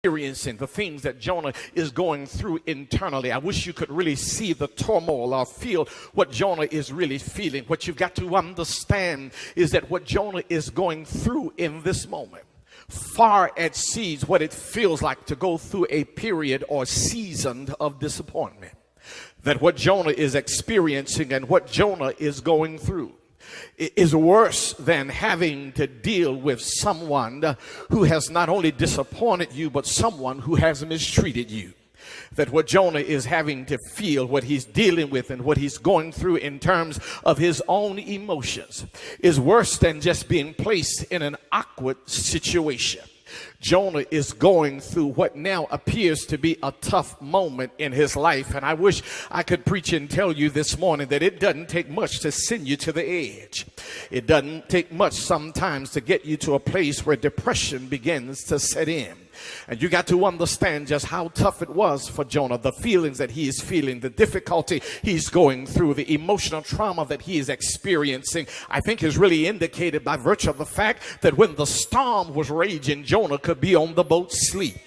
experiencing, the things that Jonah is going through internally. I wish you could really see the turmoil or feel what Jonah is really feeling. What you've got to understand is that what Jonah is going through in this moment far exceeds what it feels like to go through a period or season of disappointment. That what Jonah is experiencing and what Jonah is going through is worse than having to deal with someone who has not only disappointed you, but someone who has mistreated you. That what Jonah is having to feel, what he's dealing with and what he's going through in terms of his own emotions is worse than just being placed in an awkward situation. Jonah is going through what now appears to be a tough moment in his life. And I wish I could preach and tell you this morning that it doesn't take much to send you to the edge. It doesn't take much sometimes to get you to a place where depression begins to set in. And you got to understand just how tough it was for Jonah, the feelings that he is feeling, the difficulty he's going through, the emotional trauma that he is experiencing, I think is really indicated by virtue of the fact that when the storm was raging, Jonah could be on the boat asleep.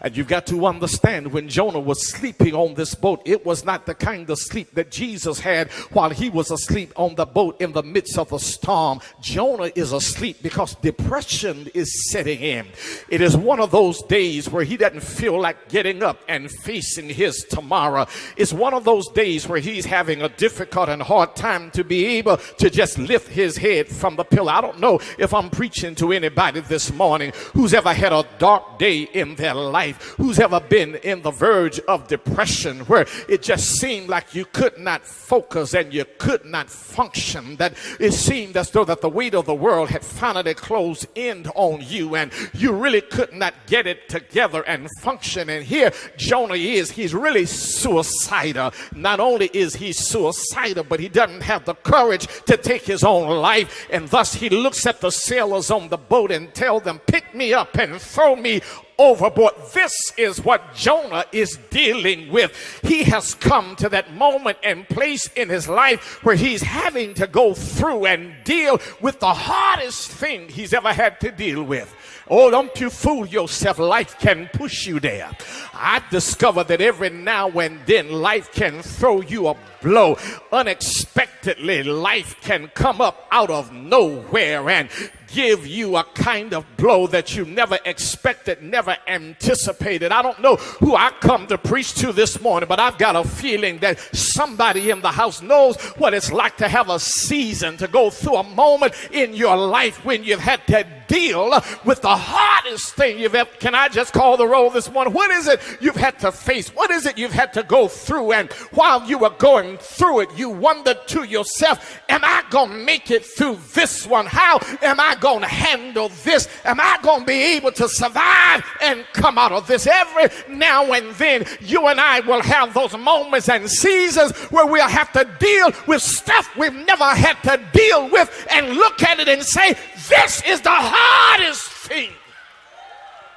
And you've got to understand, when Jonah was sleeping on this boat, it was not the kind of sleep that Jesus had while he was asleep on the boat in the midst of the storm. Jonah is asleep because depression is setting in. It is one of those days where he doesn't feel like getting up and facing his tomorrow. It's one of those days where he's having a difficult and hard time to be able to just lift his head from the pillow. I don't know if I'm preaching to anybody this morning who's ever had a dark day in their life, who's ever been in the verge of depression where it just seemed like you could not focus and you could not function, that it seemed as though that the weight of the world had finally closed in on you and you really could not get it together and function. And here Jonah is, he's really suicidal. Not only is he suicidal, but he doesn't have the courage to take his own life, and thus he looks at the sailors on the boat and tells them, pick me up and throw me overboard. This is what Jonah is dealing with. He has come to that moment and place in his life where he's having to go through and deal with the hardest thing he's ever had to deal with. Oh, don't you fool yourself. Life can push you there. I've discovered that every now and then life can throw you a blow. Unexpectedly, life can come up out of nowhere and give you a kind of blow that you never expected, never anticipated. I don't know who I come to preach to this morning, but I've got a feeling that somebody in the house knows what it's like to have a season, to go through a moment in your life when you've had to deal with the hardest thing you've ever. Can I just call the roll this morning? What is it you've had to face? What is it you've had to go through? And while you were going through it, you wondered to yourself, am I going to make it through this one? How am I going to handle this? Am I going to be able to survive and come out of this? Every now and then, you and I will have those moments and seasons where we'll have to deal with stuff we've never had to deal with and look at it and say, this is the hardest thing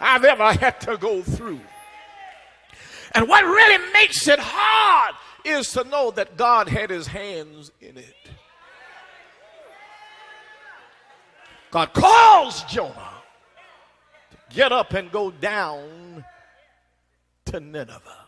I've ever had to go through. And what really makes it hard is to know that God had his hands in it. God calls Jonah to get up and go down to Nineveh.